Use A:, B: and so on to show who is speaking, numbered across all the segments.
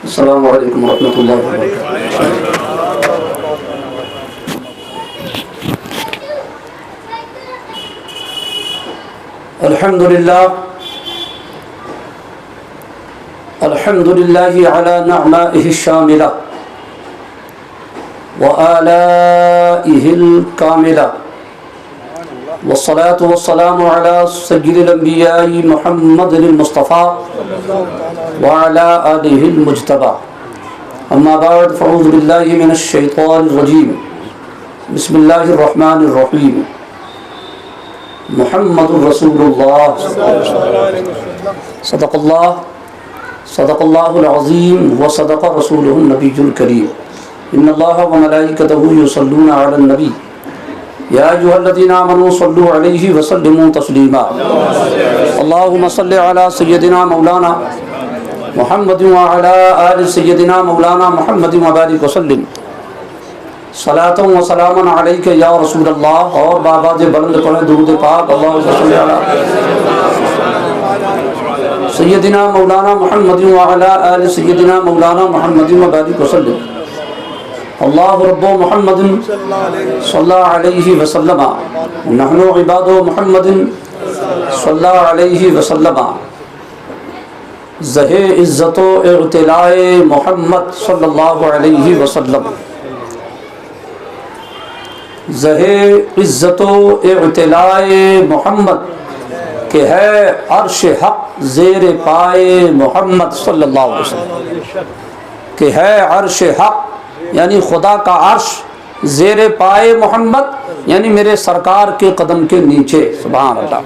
A: السلام علیکم ورحمۃ اللہ وبرکاتہ. الحمد للہ علی نعمائہ الشاملہ وآلائہ الکاملہ والصلاة والسلام علی سید الانبیاء محمد المصطفیٰ وعلى آلہ المجتبى. اما بعد فاعوذ باللہ من الشیطان الرجیم. بسم اللہ الرحمن الرحیم. محمد رسول اللہ صدق اللہ العظیم وصدق رسولہ النبی الکریم. ان اللہ وملائکتہ یصلون علی النبی یا ایھا الذین آمنوا صلوا علیہ وسلموا تسلیما. اللہم صل علی سیدنا مولانا محمد وعلی آل سیدنا مولانا محمد وبارک وسلم. صلاۃ و سلام علیک یا رسول اللہ. اور بآواز بلند پڑھیں درود پاک. اللہم صل علی سیدنا مولانا محمد وعلی آل سیدنا مولانا محمد وبارک وسلم. اللہ رب محمد صلی علیہ وسلم نحن عباد محمد صلی علیہ وسلم. زہ عزت و اعتلاء محمد صلی اللہ علیہ وسلم. زہ عزت و اعتلاء محمد کہ ہے عرش حق زیر پائے محمد صلی اللہ علیہ وسلم. کہ ہے عرش حق یعنی خدا کا عرش زیر پائے محمد یعنی میرے سرکار کے قدم کے نیچے. سبحان اللہ.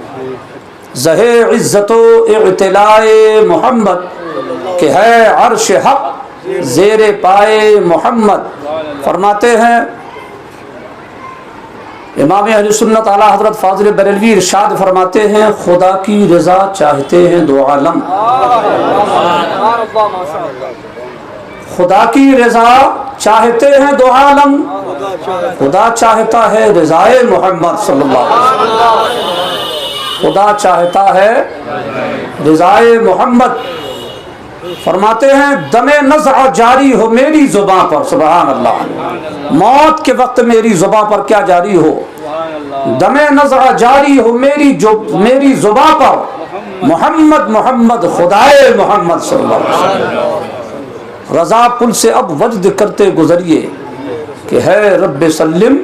A: زہ عزت و اعتلاء محمد کہ ہے عرش حق زیر پائے محمد. فرماتے ہیں امام اہل سنت اعلیٰ حضرت فاضل بریلوی ارشاد فرماتے ہیں خدا کی رضا چاہتے ہیں دو عالم. خدا کی رضا چاہتے ہیں دو عالم. خدا چاہتا ہے رضائے محمد صلی اللہ علیہ وسلم. خدا چاہتا ہے رضائے محمد. فرماتے ہیں دم نزع جاری ہو میری زباں پر. سبحان اللہ. موت کے وقت میری زباں پر کیا جاری ہو؟ دم نزع جاری ہو میری زباں پر محمد محمد خدائے محمد صلی اللہ علیہ وسلم. رضا پل سے اب وجد کرتے گزریے کہ ہے رب سلم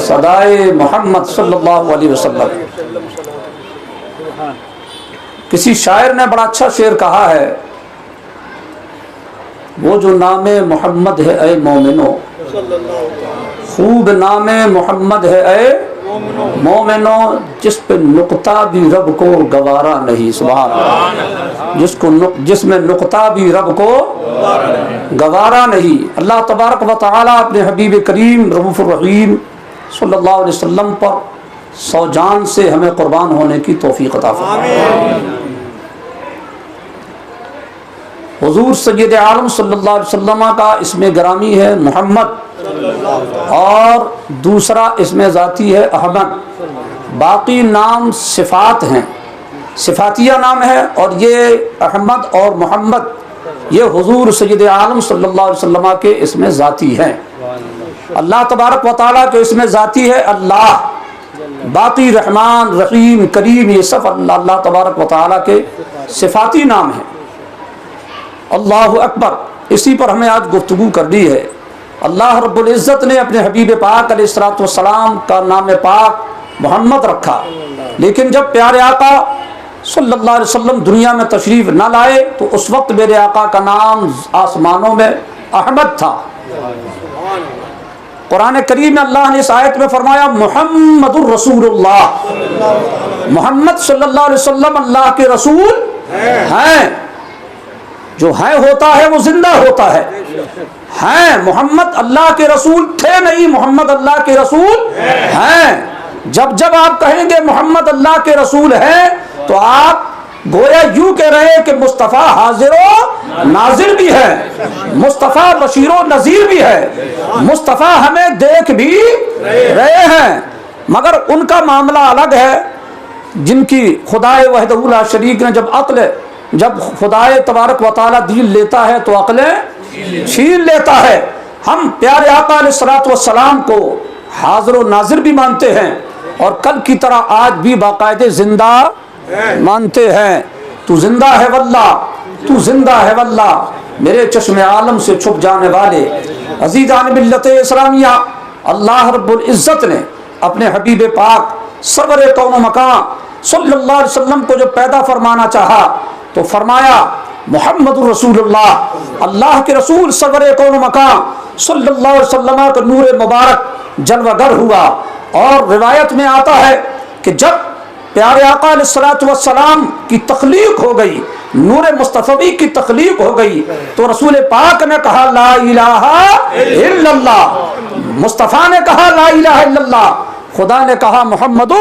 A: صدائے محمد صلی اللہ علیہ وسلم. کسی شاعر نے بڑا اچھا شعر کہا ہے وہ جو نام محمد ہے اے مومنو خوب نام محمد ہے اے مومنو جس پہ نقطہ بھی رب کو گوارا نہیں. سبحان اللہ. جس میں نقطہ بھی رب کو گوارا نہیں. اللہ تبارک و تعالی اپنے حبیب کریم رؤوف الرحیم صلی اللہ علیہ وسلم پر سو جان سے ہمیں قربان ہونے کی توفیق عطا فرمائے. حضور سید عالم صلی اللہ علیہ وسلم کا اسم گرامی ہے محمد اور دوسرا اسم ذاتی ہے احمد. باقی نام صفات ہیں صفاتیہ نام ہے. اور یہ احمد اور محمد یہ حضور سید عالم صلی اللہ علیہ وسلم کے اسم ذاتی ہیں. اللہ تبارک و تعالیٰ کے اسم ذاتی ہے اللہ. باقی رحمان رحیم کریم یہ سب اللہ تبارک و تعالیٰ کے صفاتی نام ہیں. اللہ اکبر. اسی پر ہمیں آج گفتگو کرنی ہے. اللہ رب العزت نے اپنے حبیب پاک علیہ الصلوۃ والسلام کا نام پاک محمد رکھا. لیکن جب پیارے آقا صلی اللہ علیہ وسلم دنیا میں تشریف نہ لائے تو اس وقت میرے آقا کا نام آسمانوں میں احمد تھا. قرآن کریم میں اللہ نے اس آیت میں فرمایا محمد الرسول اللہ. محمد صلی اللہ علیہ وسلم اللہ کے رسول ہیں. جو ہے ہوتا ہے وہ زندہ ہوتا ہے. ہیں محمد اللہ کے رسول تھے نہیں, محمد اللہ کے رسول ہیں. جب آپ کہیں گے محمد اللہ کے رسول ہیں تو آپ گویا یوں کہہ رہے کہ مصطفیٰ حاضر و ناظر بھی ہے, مصطفیٰ بشیر و نذیر بھی ہے, مصطفیٰ ہمیں دیکھ بھی رہے ہیں. مگر ان کا معاملہ الگ ہے جن کی خدائے وحدہ لا شریک نے جب عقل جب خدائے تبارک و تعالیٰ دین لیتا ہے تو عقلیں چھین لیتا ہے۔ ہم پیارے آقا علیہ الصلوۃ والسلام کو حاضر و ناظر بھی مانتے ہیں اور کل کی طرح آج بھی باقاعدہ زندہ مانتے ہیں۔ تو زندہ ہے واللہ، تو زندہ ہے واللہ، میرے چشم عالم سے چھپ جانے والے عزیزان ملت اسلامیہ، اللہ رب العزت نے اپنے حبیب پاک سرور کون و مکان صلی اللہ علیہ وسلم کو جو پیدا فرمانا چاہا تو فرمایا محمد الرسول اللہ، اللہ کے رسول سرور کون و مکان صلی اللہ علیہ وسلم کا نور مبارک جلوہ گر ہوا۔ اور روایت میں آتا ہے کہ جب پیارے آقا علیہ الصلوۃ والسلام کی تخلیق ہو گئی، نور مصطفی کی تخلیق ہو گئی، تو رسول پاک نے کہا لا الہ الا اللہ، مصطفیٰ نے کہا لا الہ الا اللہ، خدا نے کہا محمد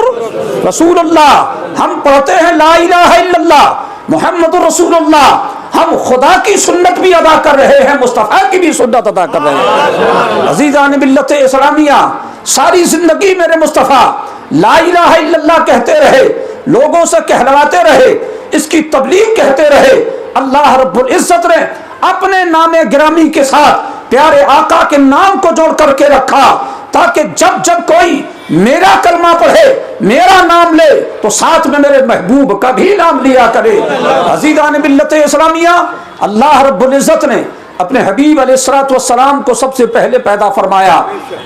A: رسول اللہ۔ ہم پڑھتے ہیں لا الہ الا اللہ محمد رسول اللہ، ہم خدا کی سنت بھی ادا کر رہے ہیں، مصطفیٰ کی بھی سنت ادا کر رہے ہیں۔ عزیزان ملت اسلامیہ، ساری زندگی میرے مصطفیٰ لا الہ الا اللہ کہتے رہے، لوگوں سے کہلواتے رہے، اس کی تبلیغ کہتے رہے۔ اللہ رب العزت نے اپنے نام گرامی کے ساتھ پیارے آقا کے نام کو جوڑ کر کے رکھا تاکہ جب جب کوئی میرا کلمہ پڑھے، میرا نام لے تو ساتھ میں میرے محبوب کا بھی نام لیا کرے۔ عزیزان ملت اسلامیہ، اللہ رب العزت نے اپنے حبیب علیہ الصلوۃ والسلام کو سب سے پہلے پیدا فرمایا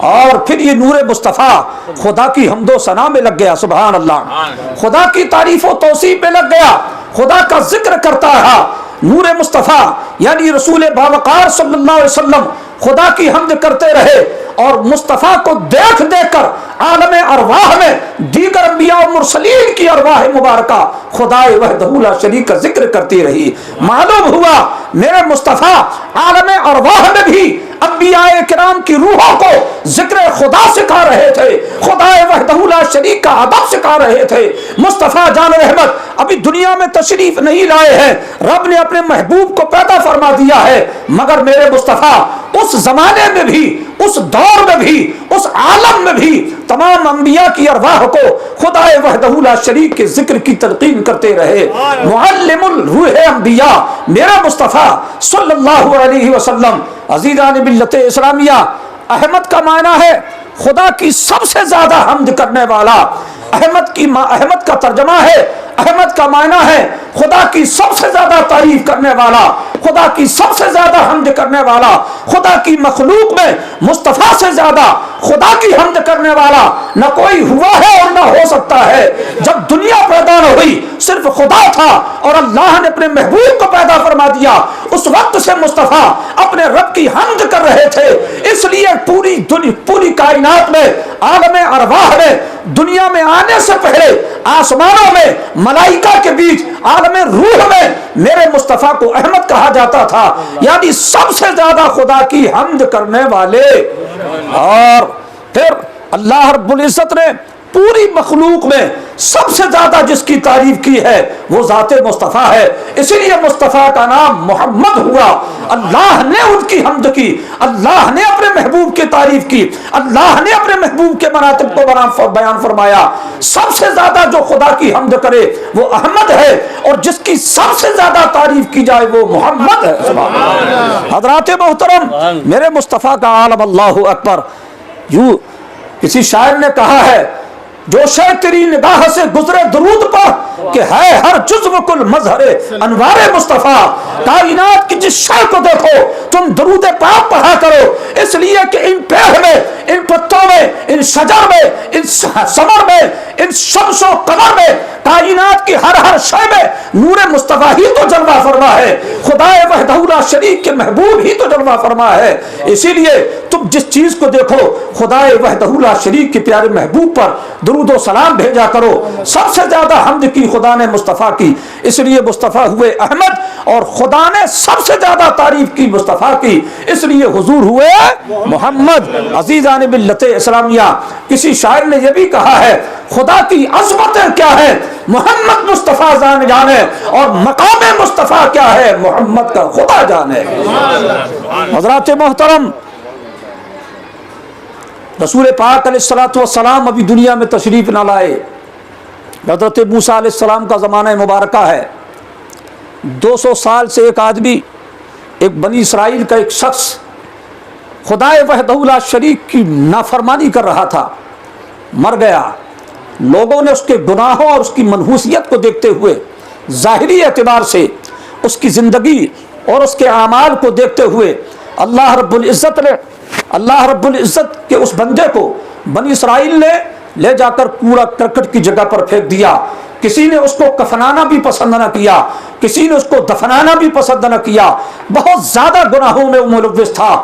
A: اور پھر یہ نور مصطفیٰ خدا کی حمد و ثنا میں لگ گیا، سبحان اللہ، خدا کی تعریف و توصیف میں لگ گیا، خدا کا ذکر کرتا رہا۔ نور مصطفیٰ یعنی رسول باوقار صلی اللہ علیہ وسلم خدا کی حمد کرتے رہے اور مصطفیٰ کو دیکھ دیکھ کر عالم ارواح میں دیگر انبیاء و مرسلین کی ارواح مبارکہ خدائے وحدہ لا شریک کا ذکر کرتی رہی۔ معلوم ہوا میرے مصطفیٰ عالم ارواح میں بھی انبیاء کرام کی روحوں کو ذکر خدا سکھا رہے تھے، خدائے وحدہ لا شریک کا ادب سکھا رہے تھے۔ مصطفیٰ جان رحمت ابھی دنیا میں تشریف نہیں لائے ہیں، رب نے اپنے محبوب کو پیدا فرما دیا ہے، مگر میرے مصطفیٰ اس زمانے میں بھی، اس دور میں بھی، اس عالم میں بھی تمام انبیاء کی ارواح کو خدائے وحدہ لا شریک کے ذکر کی تلقین کرتے رہے۔ معلم الروح انبیاء میرا مصطفیٰ صلی اللہ علیہ وسلم۔ عزیزان ملت اسلامیہ، احمد کا معنی ہے خدا کی سب سے زیادہ حمد کرنے والا۔ احمد کا ترجمہ ہے، احمد کا معنی ہے خدا کی سب سے زیادہ تعریف کرنے والا، خدا کی سب سے زیادہ حمد کرنے والا۔ خدا کی مخلوق میں مصطفیٰ سے زیادہ خدا کی حمد کرنے والا نہ کوئی ہوا ہے اور نہ ہو سکتا ہے۔ جب دنیا پیدا نہ ہوئی صرف خدا تھا اور اللہ نے اپنے محبوب کو پیدا فرما دیا، اس وقت سے مصطفیٰ اپنے رب کی حمد کر رہے تھے۔ اس لیے پوری کائنات میں، عالم ارواح میں، دنیا میں آنے سے پہلے آسمانوں میں، ملائکہ کے بیچ، عالم روح میں میرے مصطفیٰ کو احمد کہا جاتا تھا، یعنی سب سے زیادہ خدا کی حمد کرنے والے۔ اور پھر اللہ رب العزت نے پوری مخلوق میں سب سے زیادہ جس کی تعریف کی ہے وہ ذات مصطفیٰ ہے، اسی لیے مصطفیٰ کا نام محمد ہوا۔ اللہ نے ان کی حمد کی، اللہ نے اپنے محبوب کی تعریف کی، اللہ نے اپنے محبوب کے مراتب کو بیان فرمایا۔ سب سے زیادہ جو خدا کی حمد کرے وہ احمد ہے اور جس کی سب سے زیادہ تعریف کی جائے وہ محمد ہے۔ حضرات محترم، میرے مصطفیٰ کا عالم اللہ اکبر۔ یوں کسی شاعر نے کہا ہے، جو شے تیری نگاہ سے گزرے درود پر کہ ہے ہر جزو کل مظہر انوار مصطفیٰ۔ کائنات کی جس شے کو دیکھو تم درود پاک پڑھا کرو، اس لیے کہ ان پیڑ میں، ان پتوں میں، ان شجر میں، ان ثمر میں، ان شمس و قمر میں، کائنات کی ہر شے میں نور مصطفیٰ ہی تو جلوہ فرما ہے، خدائے وحدہ لا شریک کے محبوب ہی تو جلوہ فرما ہے۔ اسی لیے تم جس چیز کو دیکھو خدائے وحدہ لا شریک کے پیارے محبوب پر درود و سلام بھیجا کرو۔ سب سے زیادہ حمد کی خدا نے مصطفیٰ کی، اس لیے مصطفیٰ ہوئے احمد، اور خدا نے سب سے زیادہ تعریف کی مصطفیٰ کی، اس لیے حضور ہوئے محمد۔ عزیزان ملت اسلامیہ، کسی شاعر نے یہ بھی کہا ہے، خدا کی عظمتیں کیا ہے محمد مصطفیٰ جانے، اور مقام مصطفیٰ کیا ہے محمد کا خدا جانے۔ حضرات محترم، رسول پاک علیہ الصلوۃ والسلام ابھی دنیا میں تشریف نہ لائے، حضرت موسیٰ علیہ السلام کا زمانہ مبارکہ ہے۔ 200 سال سے ایک آدمی، ایک بنی اسرائیل کا ایک شخص خدائے وحدہ لا شریک کی نافرمانی کر رہا تھا، مر گیا۔ لوگوں نے اس کے گناہوں اور اس کی منحوسیت کو دیکھتے ہوئے، ظاہری اعتبار سے اس کی زندگی اور اس کے اعمال کو دیکھتے ہوئے، اللہ رب العزت کے اس بندے کو بنی اسرائیل نے لے جا کر کوڑا کرکٹ کی جگہ پر پھینک دیا۔ کسی نے اس کو کفنانا بھی پسند نہ کیا، کسی نے اس کو دفنانا بھی پسند نہ کیا، بہت زیادہ گناہوں میں وہ ملوث تھا۔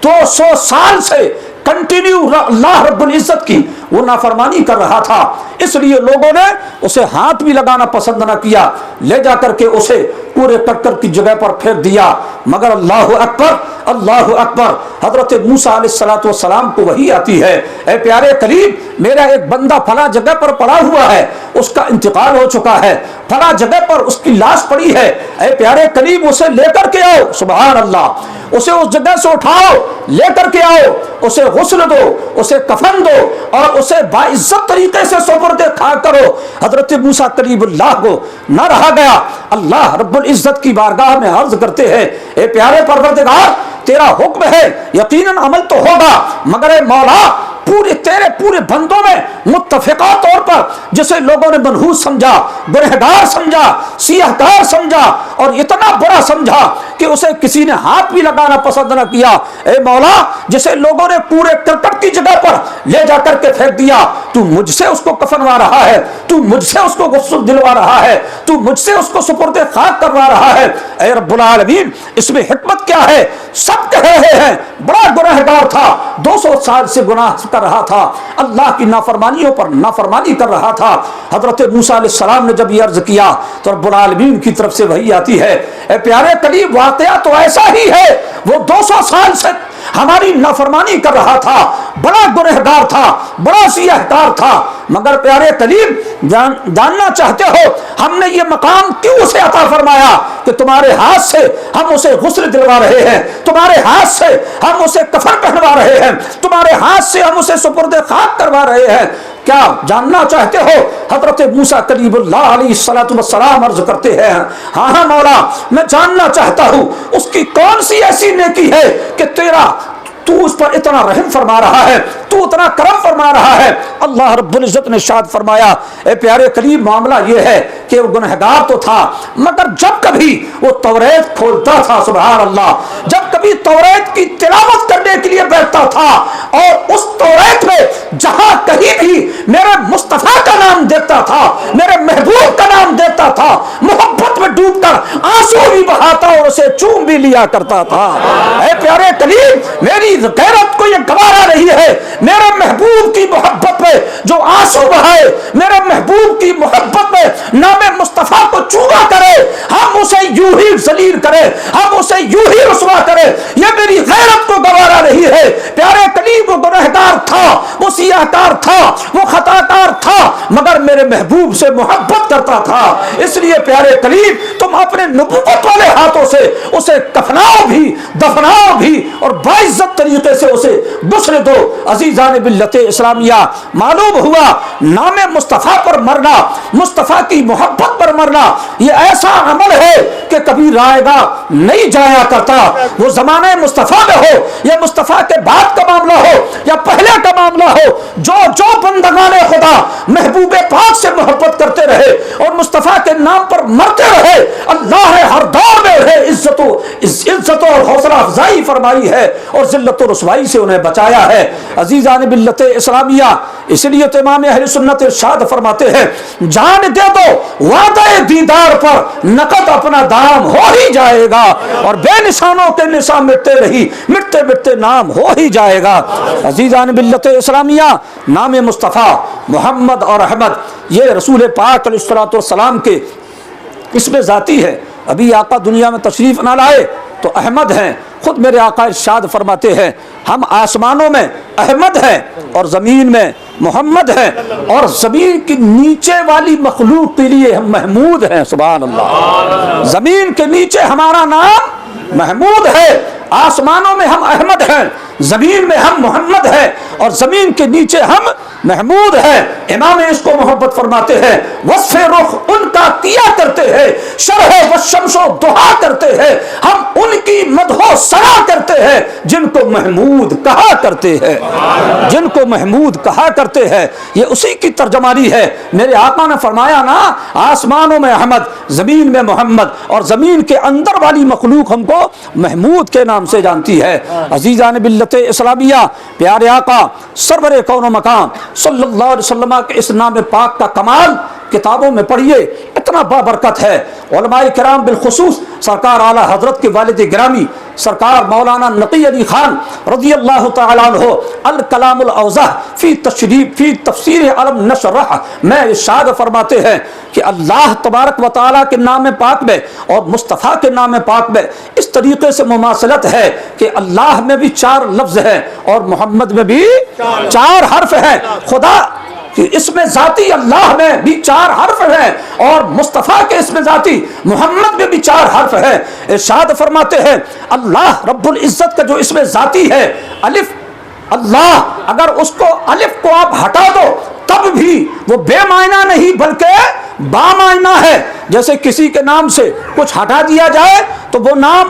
A: 200 سال سے کنٹینیو اللہ رب العزت کی وہ نافرمانی کر رہا تھا، اس لیے لوگوں نے اسے ہاتھ بھی لگانا پسند نہ کیا، لے جا کر کے اسے پورے کرکٹ کی جگہ پر پھینک دیا۔ مگر اللہ اکبر، اللہ اکبر، حضرت موسیٰ علیہ السلام کو وحی آتی ہے، اے پیارے کلیم، میرا ایک بندہ فلاں جگہ پر پڑا ہوا ہے، اس کا انتقال ہو چکا ہے، فلاں جگہ پر اس کی لاش پڑی ہے، اے پیارے کلیم اسے لے کر کے آؤ۔ سبحان اللہ، اسے اس جگہ سے اٹھاؤ، لے کر کے آؤ، اسے غسل دو، اسے کفن دو اور اسے باعزت طریقے سے سپرد خاک کرو۔ حضرت موسیٰ کلیم اللہ کو نہ رہا گیا، اللہ رب العزت کی بارگاہ میں عرض کرتے ہیں، اے پیارے پروردگار، تیرا حکم ہے، یقیناً عمل تو ہوگا، مگر اے مولا، تیرے پورے بندوں میں متفقہ طور پر جسے لوگوں نے منحوس سمجھا، گنہگار سمجھا، سیاہکار سمجھا اور اتنا برا سمجھا کہ اسے کسی نے ہاتھ بھی لگانا پسند نہ کیا، اے مولا، جسے لوگوں نے پورے کرکٹ کی جگہ پر لے جا کر کے پھینک دیا، تو مجھ سے اس کو کفنوا رہا ہے، تو مجھ سے اس کو غسل دلوا رہا ہے، تو مجھ سے اس کو سپرد خاک کروا رہا ہے۔ اے رب العالمین، اس میں حکمت کیا ہے؟ سب کہہ رہے ہیں بڑا گنہگار تھا، 200 سال سے گناہ کر رہا تھا، اللہ کی نافرمانیوں پر نافرمانی کر رہا تھا۔ حضرت موسیٰ علیہ السلام نے جب یہ عرض کیا تو رب العالمین کی طرف سے وحی آتی ہے، اے پیارے کلیم، واقعہ تو ایسا ہی ہے، وہ 200 سال سے ہماری نافرمانی کر رہا تھا، بڑا گنہگار تھا، بڑا سیاہکار تھا، مگر پیارے کلیم، جاننا چاہتے ہو ہم نے یہ مقام کیوں اسے عطا فرمایا کہ تمہارے ہاتھ سے ہم اسے غسل دلوا رہے ہیں، تمہارے ہاتھ سے ہم اسے کفن پہنوا رہے ہیں، تمہارے ہاتھ سے ہم اسے سپرد خاک کروا رہے ہیں؟ کیا جاننا چاہتے ہو؟ حضرت موسیٰ کلیم اللہ علیہ السلام عرض کرتے ہیں، ہاں ہاں مولا، میں جاننا چاہتا ہوں اس کی کون سی ایسی نیکی ہے کہ تو اس پر اتنا رحم فرما رہا ہے، تو اتنا کرم فرما رہا ہے۔ اللہ رب العزت نے ارشاد فرمایا، اے پیارے کلیم، معاملہ یہ ہے کہ وہ گنہگار تو تھا، مگر جب کبھی وہ توریت کھولتا تھا، سبحان اللہ، جب کبھی توریت کی تلاوت کرنے کے لیے بیٹھتا تھا اور اس توریت میں جہاں کہیں بھی میرے مصطفیٰ کا نام دیکھتا تھا، میرے محبوب کا نام دیکھتا تھا، محبت میں ڈوب کر آنسو بھی بہاتا اور اسے چوم بھی لیا کرتا تھا۔ اے پیارے کلیم، میری غیرت کو یہ گوارا نہیں ہے، میرے محبوب کی محبت میں جو آنسو بہائے، میرے محبوب کی محبت میں نام مصطفیٰ کو چوما کرے، ہم اسے یوں ہی ذلیل کرے، ہم اسے یوں ہی رسوا کرے، یہ میری غیرت کو گوارا نہیں ہے۔ پیارے کلیم، وہ گنہگار تھا، وہ سیاہکار تھا، وہ خطاکار تھا، مگر میرے محبوب سے محبت کرتا تھا، اس لیے پیارے کلیم، تم اپنے نبوت والے ہاتھوں سے اسے کفناؤ بھی، دفناؤ بھی اور باعزت طریقے سے اسے غسل دو۔ عزیزان ملت اسلامیہ، معلوم ہوا نام مصطفیٰ پر مرنا، مصطفیٰ کی محبت پر مرنا، یہ ایسا عمل ہے کہ کبھی رائے گا نہیں جایا کرتا۔ وہ زمانے مصطفیٰ میں ہو یا مصطفیٰ کے بعد کا معاملہ ہو یا پہلے کا معاملہ ہو، جو بندگان خدا محبوب پاک سے محبت کرتے رہے اور مصطفیٰ کے نام پر مرتے رہے، اللہ نے ہر دور میں انہیں عزت اور حوصلہ افزائی فرمائی ہے اور ذلت و رسوائی سے انہیں بچایا ہے۔ عزیزان ملت اسلامیہ، اس لیے تو امام اہل سنت ارشاد فرماتے ہیں، جان دے دو وعدہ دیدار پر نقد اپنا دام ہو ہی جائے گا، اور بے نشانوں کے نشان مٹتے رہی، مٹتے مٹتے نام ہو ہی جائے گا۔ عزیزان ملت اسلامیہ، نام مصطفیٰ محمد اور احمد یہ رسول پاک علیہ السلام کے اس میں ذاتی ہے۔ ابھی آقا دنیا میں تشریف نہ لائے تو احمد ہیں، خود میرے آقا ارشاد فرماتے ہیں، ہم آسمانوں میں احمد ہیں اور زمین میں محمد ہیں، اور زمین کی نیچے والی مخلوق کے لیے ہم محمود ہیں۔ سبحان اللہ، زمین کے نیچے ہمارا نام محمود ہے، آسمانوں میں ہم احمد ہیں، زمین میں ہم محمد ہیں اور زمین کے نیچے ہم محمود ہیں۔ امام اس کو محبت فرماتے ہیں وصف رخ ان کا کیا کرتے ہیں، شرح و شمس و دعا کرتے ہیں، ہم ان کی مدح و ثنا کرتے ہیں جن کو محمود کہا کرتے ہیں، جن کو محمود کہا کرتے ہیں۔ یہ اسی کی ترجمانی ہے۔ میرے آقا نے فرمایا نا، آسمانوں میں احمد، زمین میں محمد، اور زمین کے اندر والی مخلوق ہم کو محمود کے نام سے جانتی ہے۔ عزیزان ملت اسلامیہ، پیارے آقا سرور کون و مقام صلی اللہ علیہ وسلم کے اس نام پاک کا کمال کتابوں میں پڑھیے، اتنا بابرکت ہے۔ علماء کرام بالخصوص سرکار اعلی حضرت کے والد گرامی سرکار مولانا نقی علی خان رضی اللہ تعالیٰ عنہ الکلام الاوضح فی تفسیر علم نشرح میں ارشاد فرماتے ہیں کہ اللہ تبارک و تعالیٰ کے نام پاک میں اور مصطفیٰ کے نام پاک میں اس طریقے سے مماثلت ہے کہ اللہ میں بھی 4 لفظ ہیں اور محمد میں بھی 4 حرف ہیں۔ خدا کہ اس میں ذاتی اللہ میں بھی 4 حرف ہیں اور مصطفیٰ کے اس میں ذاتی محمد میں بھی 4 حرف ہیں۔ ارشاد فرماتے ہیں اللہ رب العزت کا جو اس میں ذاتی ہے الف، اللہ، اگر اس کو الف کو آپ ہٹا دو تب بھی وہ بے معنی نہیں بلکہ با معنی ہے۔ جیسے کسی کے نام سے کچھ ہٹا دیا جائے تو وہ نام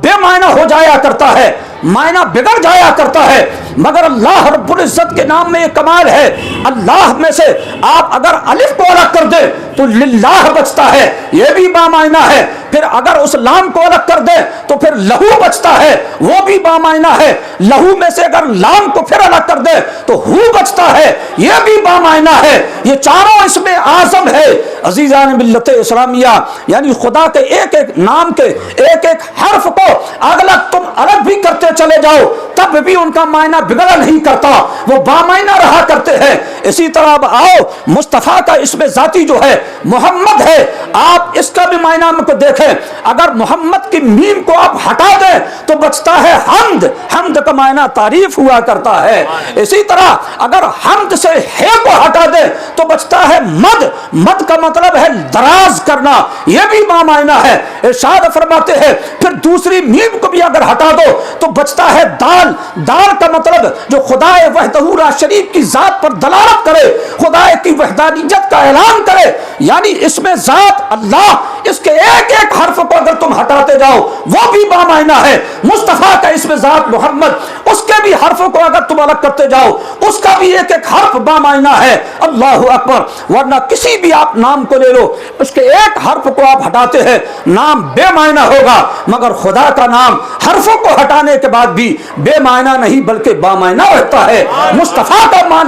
A: بے معنی ہو جایا کرتا ہے، معنی بگڑ جایا کرتا ہے، مگر اللہ رب العزت کے نام میں یہ کمال ہے، اللہ میں سے آپ اگر الف کو الگ کر دیں تو للہ بچتا ہے، یہ بھی بامعنی ہے۔ پھر اگر اس لام کو الگ کر دیں تو پھر لہو بچتا ہے، وہ بھی بامعنی ہے۔ لہو میں سے اگر لام کو پھر الگ کر دیں تو ہو بچتا ہے، یہ بھی بامعنی ہے۔ یہ چاروں اس میں اعظم ہے۔ عزیزان ملت اسلامیہ، یعنی خدا کے ایک ایک نام کے ایک ایک حرف کو اگر تم الگ بھی کرتے چلے جاؤ تب بھی ان کا معنی بگڑا نہیں کرتا، وہ بامعنی رہا کرتے ہیں۔ اسی طرح اب آؤ مصطفیٰ کا اس میں ذاتی جو ہے محمد ہے، آپ اس کا بھی معنی ہم کو دیکھیں۔ اگر محمد کی میم کو آپ ہٹا دیں تو بچتا ہے حمد، حمد کا معنی تعریف ہوا کرتا ہے۔ اسی طرح اگر حمد سے ہے کو ہٹا دیں تو بچتا ہے مد، مد کا مطلب ہے دراز کرنا، یہ بھی بامعنی ہے۔ ارشاد فرماتے ہیں پھر دوسری میم کو بھی اگر ہٹا دو تو بچتا ہے دال، دال کا مطلب جو خدا وحدہ لا شریک کی ذات پر دلالت کرے، خدا کی وحدانیت کا اعلان کرے، یعنی اس میں ذات اللہ، اس کے ایک ایک حرف کو اگر تم ہٹاتے جاؤ وہ بھی بامعنی ہے۔ مصطفیٰ کا اس میں ذات محمد، اس کے بھی حرفوں کو اگر تم الگ کرتے جاؤ اس کا بھی ایک ایک حرف بامعنی ہے۔ اللہ اکبر، ورنہ کسی بھی آپ نام کو لے لو اس کے ایک حرف کو آپ ہٹاتے ہیں نام بے معنی ہوگا، مگر خدا کا نام حرفوں کو ہٹانے کے بعد بھی بے معنی نہیں بلکہ بامعنی ہوتا ہے۔ مصطفیٰ کا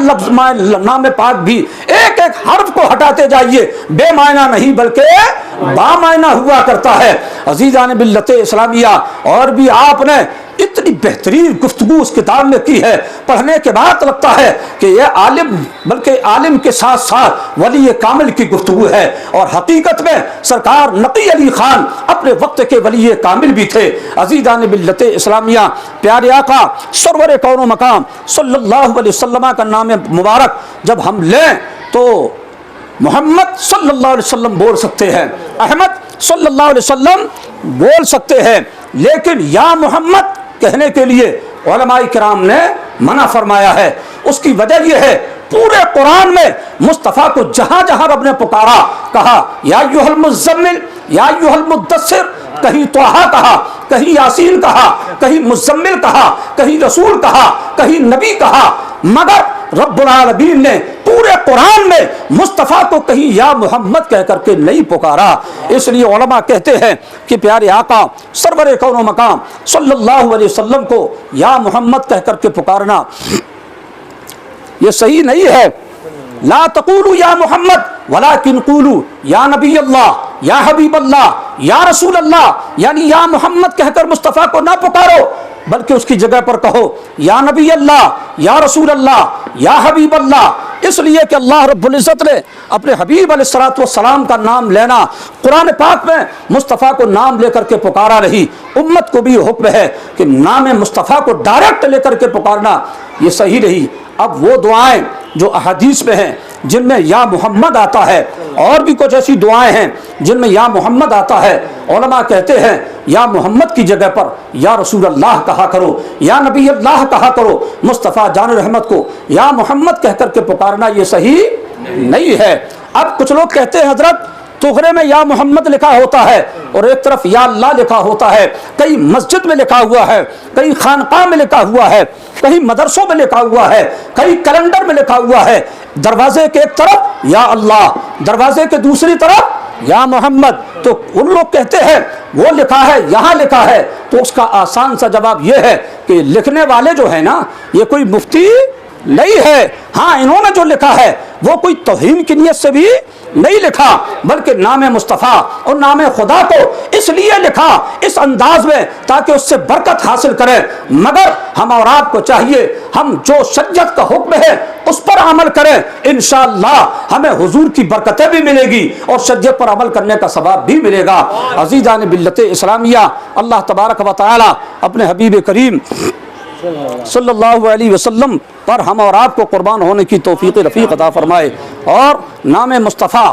A: نام پاک بھی ایک ایک حرف کو ہٹاتے جائیے بے معنی نہیں بلکہ بامعنی ہوا کرتا ہے۔ عزیزان ملت اسلامیہ، اور بھی آپ نے اتنی بہترین گفتگو اس کتاب میں کی ہے، پڑھنے کے بعد لگتا ہے کہ یہ عالم بلکہ عالم کے ساتھ ساتھ ولی کامل کی گفتگو ہے، اور حقیقت میں سرکار نقی علی خان اپنے وقت کے ولی کامل بھی تھے۔ عزیزان ملت اسلامیہ، پیارے آقا سرور کون و مقام صلی اللہ علیہ وسلم کا نام مبارک جب ہم لیں تو محمد صلی اللہ علیہ وسلم بول سکتے ہیں، احمد صلی اللہ علیہ وسلم بول سکتے ہیں، لیکن یا محمد کہنے کے لیے علماء کرام نے منع فرمایا ہے۔ اس کی وجہ یہ ہے پورے قرآن میں مصطفیٰ کو جہاں جہاں رب نے پکارا، کہا یا ایھا المزمل، یا ایھا المدثر، کہیں طٰہٰ کہا، کہیں یاسین کہا، کہیں مزمل کہا، کہیں رسول کہا، کہیں نبی کہا، مگر رب العالمین نے پورے قرآن میں مصطفیٰ کو کہیں یا محمد کہہ کر کے نہیں پکارا۔ اس لیے علماء کہتے ہیں کہ پیارے آقا سرور کون و مقام صلی اللہ علیہ وسلم کو یا محمد کہہ کر کے پکارنا یہ صحیح نہیں ہے۔ لا تقولوا یا محمد ولکن قولوا یا نبی اللہ، یا حبیب اللہ، یا رسول اللہ، یعنی یا محمد کہہ کر مصطفیٰ کو نہ پکارو بلکہ اس کی جگہ پر کہو یا نبی اللہ، یا رسول اللہ، یا حبیب اللہ، اس لیے کہ اللہ رب العزت نے اپنے حبیب علیہ الصلوۃ والسلام کا نام لینا قرآن پاک میں مصطفیٰ کو نام لے کر کے پکارا نہیں۔ امت کو بھی حکم ہے کہ نام مصطفیٰ کو ڈائریکٹ لے کر کے پکارنا یہ صحیح نہیں۔ اب وہ دعائیں جو احادیث میں ہیں جن میں یا محمد آتا ہے، اور بھی کچھ ایسی دعائیں ہیں جن میں یا محمد آتا ہے۔ علماء کہتے ہیں یا محمد کی جگہ پر یا رسول اللہ کہا کرو، یا نبی اللہ کہا کرو۔ مصطفیٰ جان رحمت کو یا محمد کہہ کر کے پکارنا یہ صحیح نہیں ہے۔ اب کچھ لوگ کہتے ہیں حضرت تغرے میں یا محمد لکھا ہوتا ہے اور ایک طرف یا اللہ لکھا ہوتا ہے، کہیں مسجد میں لکھا ہوا ہے، کہیں خانقاہ میں لکھا ہوا ہے، کہیں مدرسوں میں لکھا ہوا ہے، کہیں کیلنڈر میں لکھا ہوا ہے۔ دروازے کے ایک طرف یا اللہ، دروازے کے دوسری طرف یا محمد۔ تو ان لوگ کہتے ہیں وہ لکھا ہے یہاں لکھا ہے، تو اس کا آسان سا جواب یہ ہے کہ لکھنے والے جو ہے نا یہ کوئی مفتی نہیں ہے۔ ہاں انہوں نے جو لکھا ہے وہ کوئی توہین کی نیت سے بھی نہیں لکھا، بلکہ نام مصطفیٰ اور نام خدا کو اس لیے لکھا اس انداز میں تاکہ اس سے برکت حاصل کریں۔ مگر ہم اور آپ کو چاہیے ہم جو شریعت کا حکم ہے اس پر عمل کریں، انشاءاللہ ہمیں حضور کی برکتیں بھی ملے گی اور شریعت پر عمل کرنے کا ثواب بھی ملے گا۔ عزیزان ملت اسلامیہ، اللہ تبارک و تعالی اپنے حبیب کریم صلی اللہ علیہ وسلم پر ہم اور آپ کو قربان ہونے کی توفیق رفیق عطا فرمائے اور نام مصطفیٰ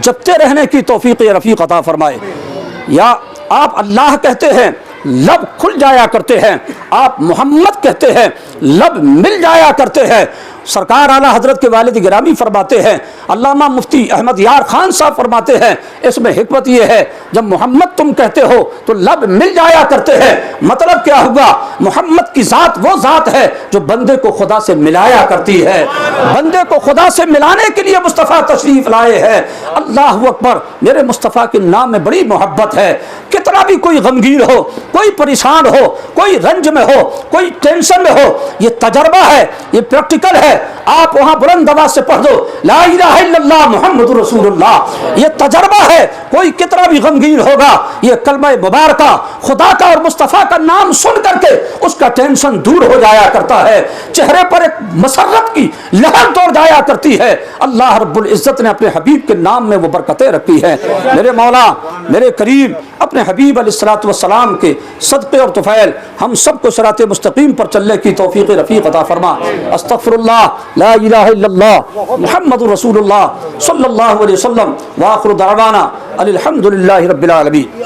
A: جپتے رہنے کی توفیق رفیق عطا فرمائے۔ یا آپ اللہ کہتے ہیں لب کھل جایا کرتے ہیں، آپ محمد کہتے ہیں لب مل جایا کرتے ہیں۔ سرکار اعلیٰ حضرت کے والد گرامی فرماتے ہیں، علامہ مفتی احمد یار خان صاحب فرماتے ہیں اس میں حکمت یہ ہے جب محمد تم کہتے ہو تو لب مل جایا کرتے ہیں۔ مطلب کیا ہوا؟ محمد کی ذات وہ ذات ہے جو بندے کو خدا سے ملایا کرتی ہے، بندے کو خدا سے ملانے کے لیے مصطفیٰ تشریف لائے ہیں۔ اللہ اکبر، میرے مصطفیٰ کے نام میں بڑی محبت ہے۔ کتنا بھی کوئی غمگین ہو، کوئی پریشان ہو، کوئی رنج میں ہو، کوئی ٹینشن میں ہو، یہ تجربہ ہے، یہ پریکٹیکل ہے۔ آپ وہاں بلند آواز سے پڑھ دو لا الہ الا اللہ محمد رسول اللہ، یہ تجربہ ہے۔ کوئی کتنا بھی غمگین ہوگا یہ کلمہ مبارکہ خدا کا اور مصطفیٰ کا نام سن کر کے اس کا ٹینشن دور ہو جایا کرتا ہے، چہرے پر ایک مسرت کی لہر دوڑ جایا کرتی ہے۔ اللہ رب العزت نے اپنے حبیب کے نام میں وہ برکتیں رکھی ہیں۔ میرے مولا میرے کریم اپنے حبیب علیہ الصلوۃ والسلام کے صدقے اور طفیل ہم سب کو صراط مستقیم پر چلنے کی توفیق رفیق عطا فرما۔ استغفر اللہ، لا الہ الا اللہ، محمد رسول اللہ صلی اللہ علیہ وسلم، وآخر دعوانا الحمد للہ رب العالمین۔